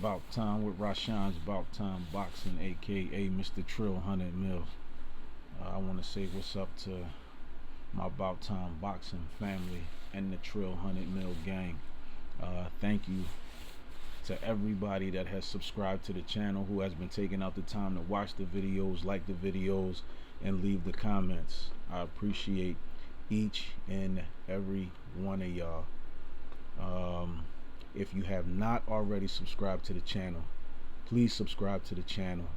Bout Time with Rashawn's Bout Time Boxing, aka Mr. Trill 100 Mil. I want to say what's up to my Bout Time Boxing family and the Trill 100 Mil gang. Thank you to everybody that has subscribed to the channel, who has been taking out the time to watch the videos, like the videos, and leave the comments. I appreciate each and every one of y'all. If you have not already subscribed to the channel, please subscribe to the channel.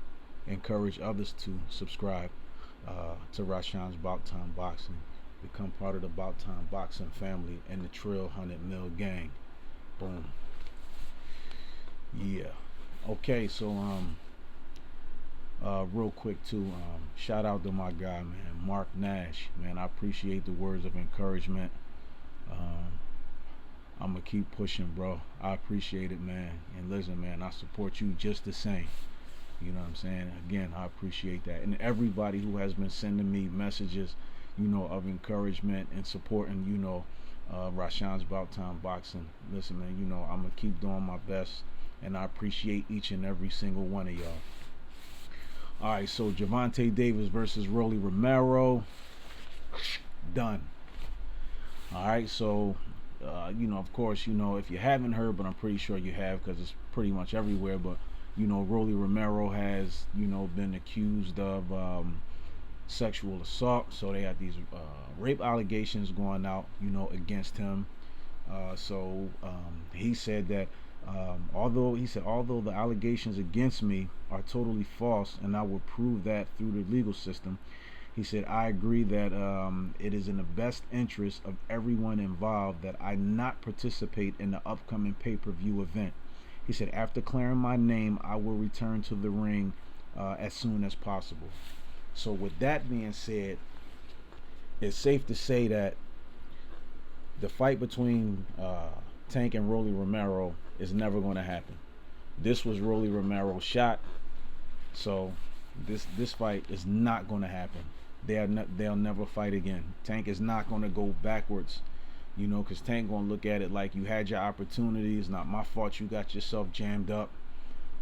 Encourage others to subscribe to Rashawn's Bout Time Boxing. Become part of the Bout Time Boxing family and the Trill 100 Mil gang. Boom. Yeah. Okay, so real quick too, shout out to my guy, man, Mark Nash. Man, I appreciate the words of encouragement. I'm gonna keep pushing, bro. I appreciate it, man. And listen, man, I support you just the same. You know what I'm saying? Again, I appreciate that. And everybody who has been sending me messages, of encouragement and supporting, Rashawn's Bout Time Boxing. Listen, man, I'm gonna keep doing my best, and I appreciate each and every single one of y'all. All right, so Gervanta Davis versus Rolly Romero. Done. All right, so of course, if you haven't heard, but I'm pretty sure you have because it's pretty much everywhere, but Rolly Romero has been accused of sexual assault. So they had these rape allegations going out against him. So he said that although the allegations against me are totally false, and I will prove that through the legal system, he said, I agree that it is in the best interest of everyone involved that I not participate in the upcoming pay-per-view event. He said, after clearing my name, I will return to the ring as soon as possible. So with that being said, it's safe to say that the fight between Tank and Rolly Romero is never going to happen. This was Rolly Romero's shot, so this fight is not going to happen. They'll never fight again. Tank is not going to go backwards, because Tank going to look at it like, you had your opportunity. It's not my fault you got yourself jammed up.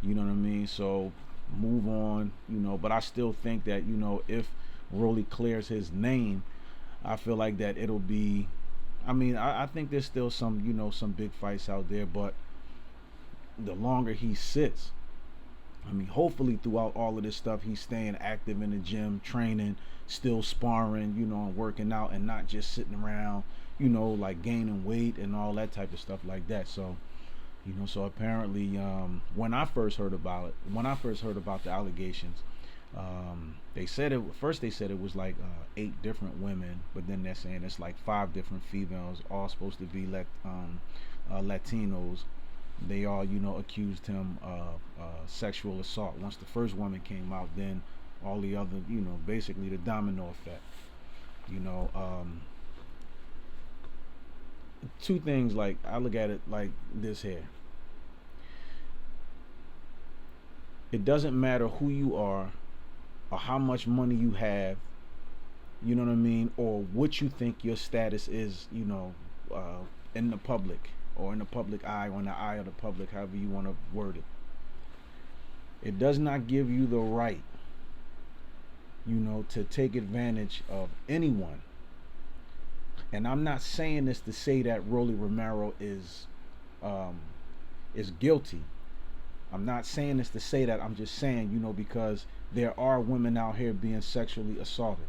You know what I mean? So move on, but I still think that, if Rolly clears his name, I feel like that it'll be, I think there's still some, some big fights out there, but the longer he sits, hopefully throughout all of this stuff, he's staying active in the gym, training, still sparring, and working out, and not just sitting around, like gaining weight and all that type of stuff like that. So, so apparently, when I first heard about the allegations, they said it was like 8 different women, but then they're saying it's like 5 different females, all supposed to be Latinos. They all, accused him of sexual assault. Once the first woman came out, then all the other, basically the domino effect. Two things, like, I look at it like this here. It doesn't matter who you are or how much money you have, you know what I mean, or what you think your status is, in the public, or in the public eye, or in the eye of the public, however you want to word it. It does not give you the right, to take advantage of anyone. And I'm not saying this to say that Rolly Romero is guilty. I'm not saying this to say that. I'm just saying, because there are women out here being sexually assaulted,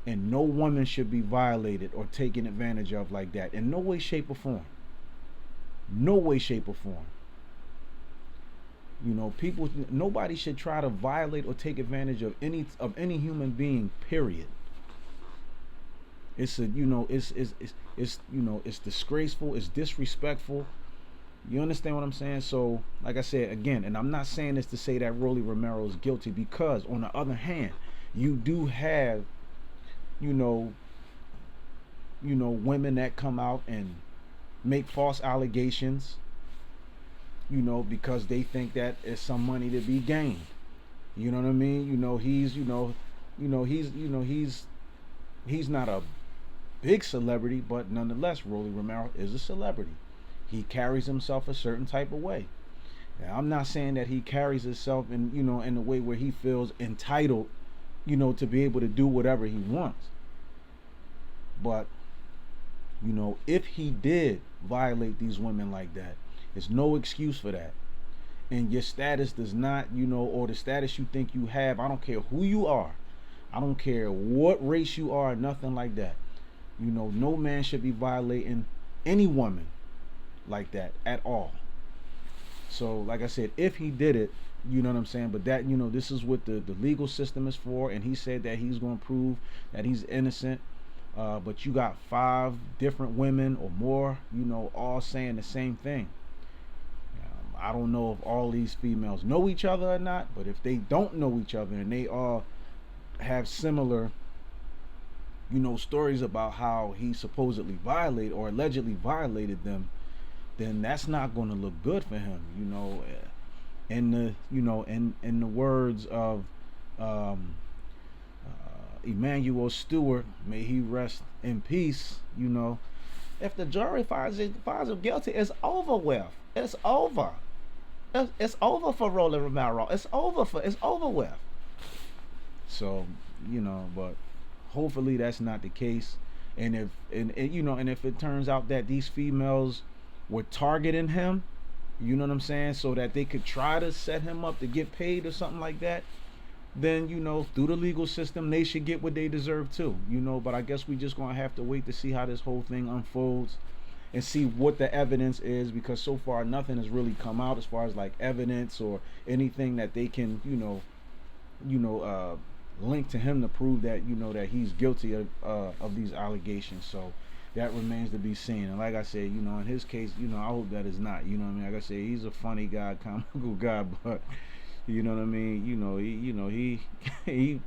and no woman should be violated or taken advantage of like that, in no way, shape, or form. No way, shape, or form. Nobody should try to violate or take advantage of any human being, period. It's it's disgraceful, it's disrespectful. You understand what I'm saying? So, like I said again, and I'm not saying this to say that Rolly Romero is guilty, because on the other hand, you do have women that come out and make false allegations, because they think that it's some money to be gained. You know what I mean? He's not a big celebrity, but nonetheless, Rolly Romero is a celebrity. He carries himself a certain type of way. Now, I'm not saying that he carries himself in, in a way where he feels entitled, to be able to do whatever he wants. But, if he did violate these women like that, there's no excuse for that. And your status does not, or the status you think you have, I don't care who you are. I don't care what race you are, nothing like that. No man should be violating any woman like that at all. So, like I said, if he did it, you know what I'm saying? But that, this is what the legal system is for. And he said that he's going to prove that he's innocent. But you got 5 different women or more, all saying the same thing. I don't know if all these females know each other or not, but if they don't know each other and they all have similar, stories about how he supposedly violated or allegedly violated them, then that's not going to look good for him. In the words of Emmanuel Stewart, may he rest in peace. If the jury finds him guilty, it's over with. It's over. It's over for Rolly Romero. It's over with. So, but hopefully that's not the case. And if it turns out that these females were targeting him, you know what I'm saying, so that they could try to set him up to get paid or something like that, then through the legal system they should get what they deserve too. But I guess we just gonna have to wait to see how this whole thing unfolds and see what the evidence is, because so far nothing has really come out as far as like evidence or anything that they can link to him to prove that that he's guilty of these allegations. So that remains to be seen. And like I said, in his case, I hope that is not. You know what I mean? Like I said, he's a funny guy, comical guy, but you know what I mean. He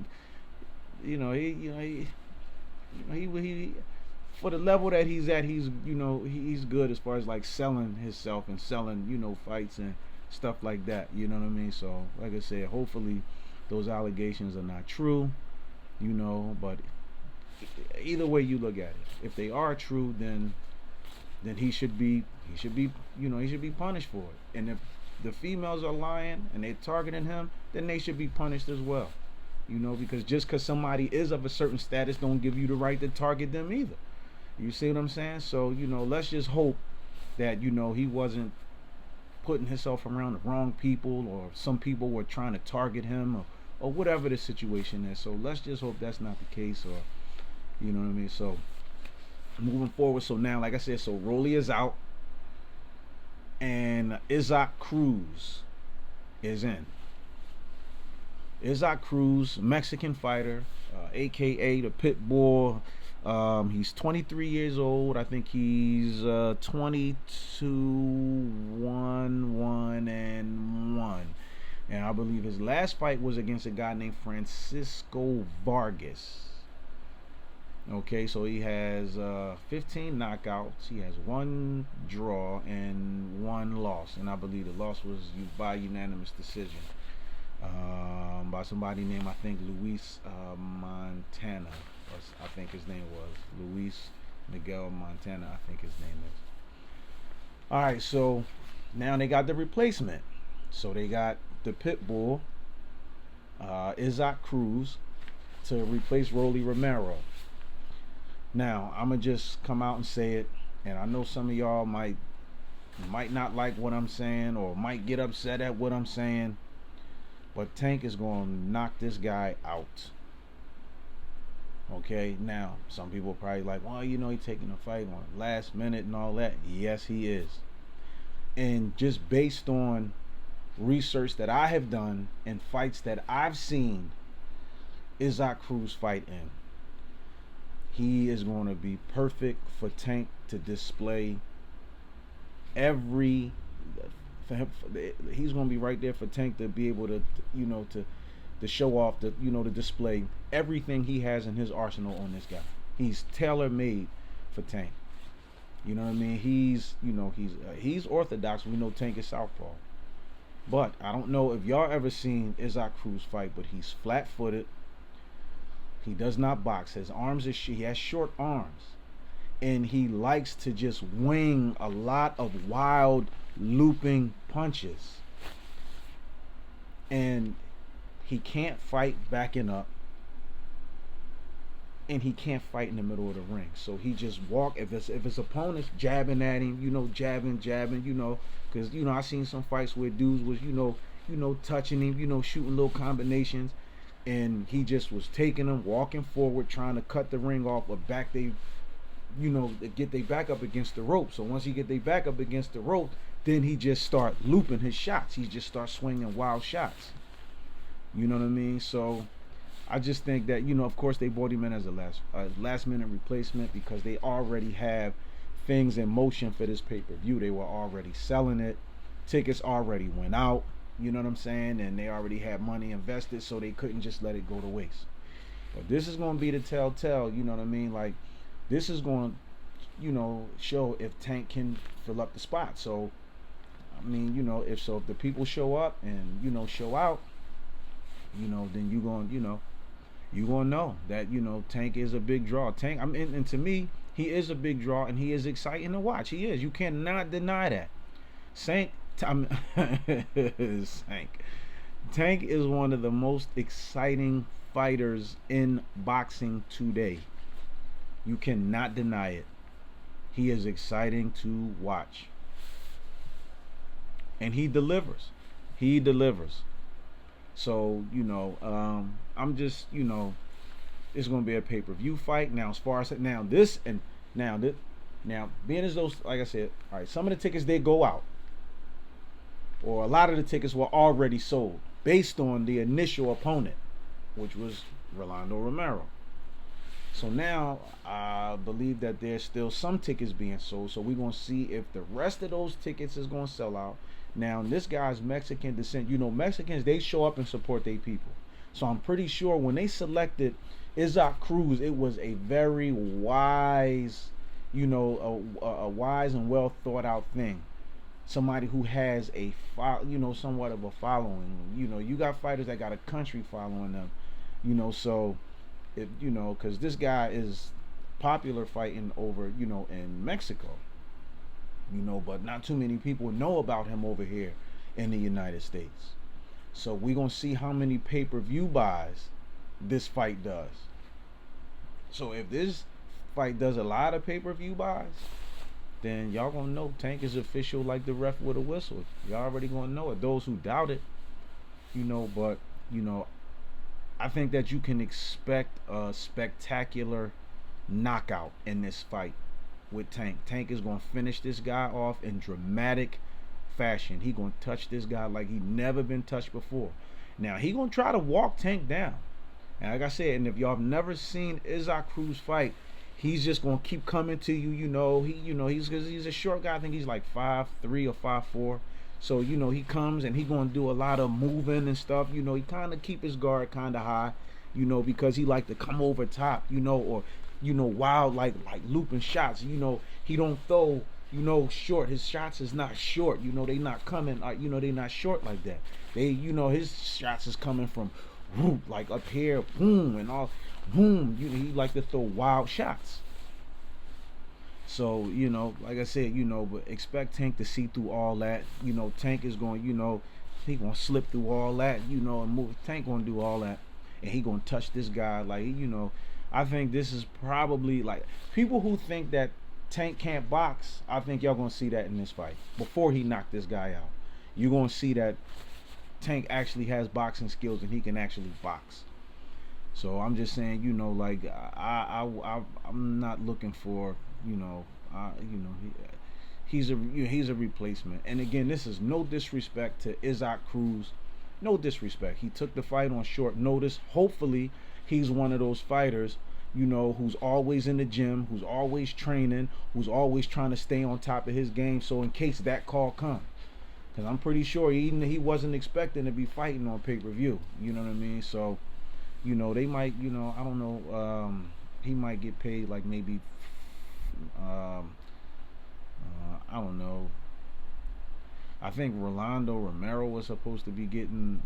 for the level that he's at, he's good as far as like selling himself and selling fights and stuff like that. You know what I mean? So like I said, hopefully those allegations are not true. But either way you look at it, if they are true, then he should be punished for it. And if the females are lying and they're targeting him, then they should be punished as well. Because just because somebody is of a certain status don't give you the right to target them either. You see what I'm saying? So let's just hope that he wasn't putting himself around the wrong people, or some people were trying to target him, or whatever the situation is. So let's just hope that's not the case, or you know what I mean. So moving forward, so now like I said, so Rolly is out and Cruz is in. Cruz, Mexican fighter, aka the Pit Bull. He's 23 years old. I think he's 22, 1-1-1. And I believe his last fight was against a guy named Francisco Vargas. Okay, so he has 15 knockouts. He has 1 draw and 1 loss. And I believe the loss was by unanimous decision. By somebody named, I think, Luis Montana. I think his name was Luis Miguel Montana. I think his name is. Alright, so now they got the replacement. So they got the Pit Bull, Cruz, to replace Rolly Romero. Now, I'm going to just come out and say it, and I know some of y'all might not like what I'm saying or might get upset at what I'm saying, but Tank is going to knock this guy out. Okay, now some people probably like, well, he's taking a fight on last minute and all that. Yes, he is. And just based on research that I have done and fights that I've seen Cruz fight in, he is going to be perfect for Tank to display he's going to be right there for Tank to be able to to show off, to display everything he has in his arsenal on this guy. He's tailor-made for Tank. You know what I mean? He's orthodox. We know Tank is southpaw. But I don't know if y'all ever seen Cruz fight, but he's flat-footed. He does not box. His arms he has short arms, and he likes to just wing a lot of wild looping punches. and he can't fight backing up, and he can't fight in the middle of the ring. So he just walk. If his opponent's jabbing at him, jabbing, because I seen some fights where dudes was touching him, shooting little combinations, and he just was taking them, walking forward, trying to cut the ring off, or back they, get they back up against the rope. So once he get they back up against the rope, then he just start looping his shots. He just start swinging wild shots. You know what I mean? So I just think that, of course they brought him in as a last minute replacement because they already have things in motion for this pay-per-view. They were already selling it. Tickets already went out. You know what I'm saying? And they already had money invested, so they couldn't just let it go to waste. But this is going to be the telltale, you know what I mean? Like, this is going to, show if Tank can fill up the spot. So, I mean, if the people show up and, show out, then you're going to know that, Tank is a big draw. Tank, and to me, he is a big draw, and he is exciting to watch. He is. You cannot deny that. Tank is one of the most exciting fighters in boxing today. You cannot deny it. He is exciting to watch. And he delivers. He delivers. So, I'm just, it's going to be a pay-per-view fight. Now, as far as now, being as those, like I said, all right, some of the tickets they go out, or a lot of the tickets were already sold based on the initial opponent, which was Rolando Romero. So now I believe that there's still some tickets being sold. So we're going to see if the rest of those tickets is going to sell out. Now, this guy's Mexican descent. Mexicans, they show up and support their people. So I'm pretty sure when they selected Cruz, it was a very wise, a wise and well thought out thing. Somebody who has a somewhat of a following. You got fighters that got a country following them. So if because this guy is popular fighting over in Mexico. But not too many people know about him over here in the United States. So we're gonna see how many pay-per-view buys this fight does. So if this fight does a lot of pay-per-view buys, then y'all gonna know Tank is official like the ref with a whistle. Y'all already gonna know it. Those who doubt it, but I think that you can expect a spectacular knockout in this fight with Tank. Tank is gonna finish this guy off in dramatic fashion. He gonna touch this guy like he never been touched before. Now he gonna try to walk Tank down. And like I said, and if y'all have never seen Cruz fight, he's just gonna keep coming to you. He's a short guy. I think he's like 5'3" or 5'4". So he comes and he gonna do a lot of moving and stuff. He kind of keep his guard kind of high. Because he like to come over top. Or wild like looping shots. He don't throw short. His shots is not short. They not coming. They not short like that. They his shots is coming from whoop, like up here, boom, and all boom. He like to throw wild shots. So like I said, but expect Tank to see through all that. Tank is going, he gonna slip through all that. And move. Tank gonna do all that, and he gonna touch this guy like I think this is probably like people who think that Tank can't box. I think y'all gonna see that in this fight before he knocked this guy out. You're gonna see that Tank actually has boxing skills and he can actually box. So I'm just saying, like I'm not looking for, he's a replacement. And again, this is no disrespect to Cruz, no disrespect. He took the fight on short notice. Hopefully, he's one of those fighters, who's always in the gym, who's always training, who's always trying to stay on top of his game. So in case that call comes. Because I'm pretty sure he wasn't expecting to be fighting on pay-per-view. You know what I mean? So, they might, I don't know, he might get paid like maybe, I don't know. I think Rolando Romero was supposed to be getting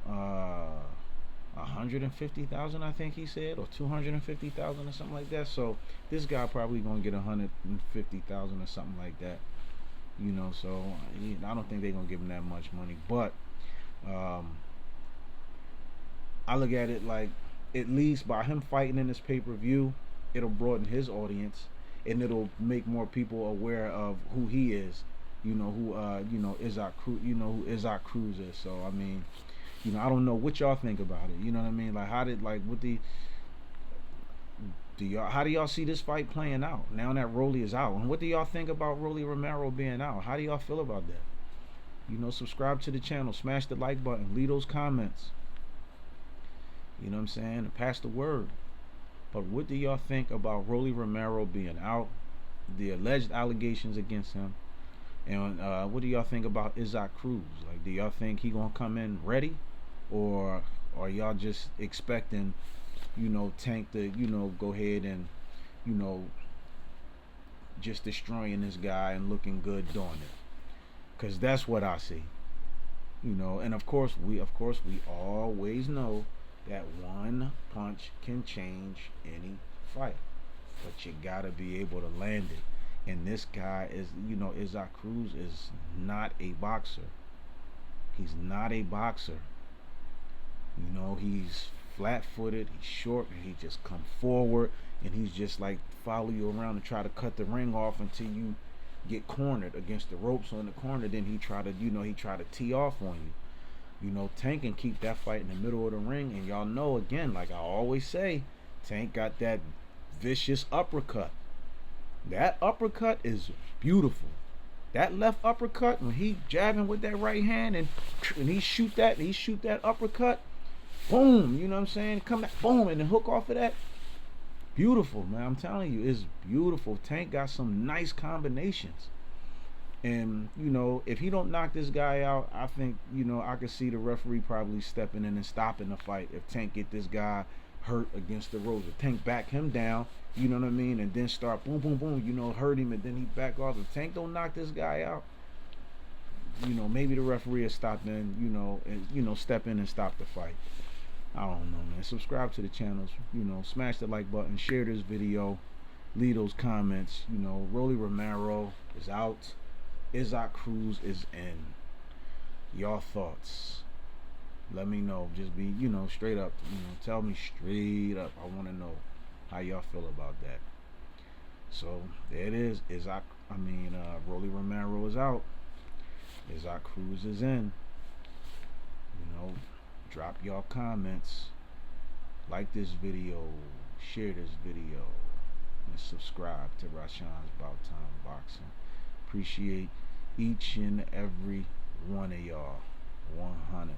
150,000, I think he said, or 250,000 or something like that. So this guy probably gonna get 150,000 or something like that. So I don't think they're gonna give him that much money. But Um, I look at it like, at least by him fighting in this pay-per-view, it'll broaden his audience, and it'll make more people aware of who he is. Isaac Cruz. Who Isaac Cruz is. So I mean, I don't know what y'all think about it. You know what I mean? Like, how did like what the do y'all how do y'all see this fight playing out now that Rolly is out? And what do y'all think about Rolly Romero being out? How do y'all feel about that? Subscribe to the channel, smash the like button, leave those comments. You know what I'm saying? And pass the word. But what do y'all think about Rolly Romero being out? The alleged allegations against him. And what do y'all think about Isaac Cruz? Like, do y'all think he gonna come in ready, or are y'all just expecting, Tank to, go ahead and, you know, just destroying this guy and looking good doing it? Cause that's what I see. And of course we always know that one punch can change any fight, but you gotta be able to land it. And this guy is, Isaac Cruz is not a boxer. He's not a boxer. He's flat-footed. He's short, and he just come forward, and he's just like follow you around and try to cut the ring off until you get cornered against the ropes on the corner. Then he try to tee off on you. Tank can keep that fight in the middle of the ring, and y'all know, again, like I always say, Tank got that vicious uppercut. That uppercut is beautiful. That left uppercut, when he jabbing with that right hand, and he shoot that uppercut, boom, you know what I'm saying? Come back, boom, and then hook off of that. Beautiful, man. I'm telling you, it's beautiful. Tank got some nice combinations. And if he don't knock this guy out, I think I could see the referee probably stepping in and stopping the fight if Tank get this guy hurt against the ropes. If Tank back him down, you know what I mean, and then start boom, boom, boom, hurt him, and then he back off. If Tank don't knock this guy out, maybe the referee will stop in, and step in and stop the fight. I don't know, man. Subscribe to the channels, smash the like button, share this video, leave those comments. Rolly Romero is out. Isaac Cruz is in. Y'all thoughts? Let me know. Just be, straight up. Tell me straight up. I want to know how y'all feel about that. So there it is. Rolly Romero is out. Isaac Cruz is in. Drop y'all comments. Like this video. Share this video. And subscribe to Rashawn's Bout Time Boxing. Appreciate each and every one of y'all. 100.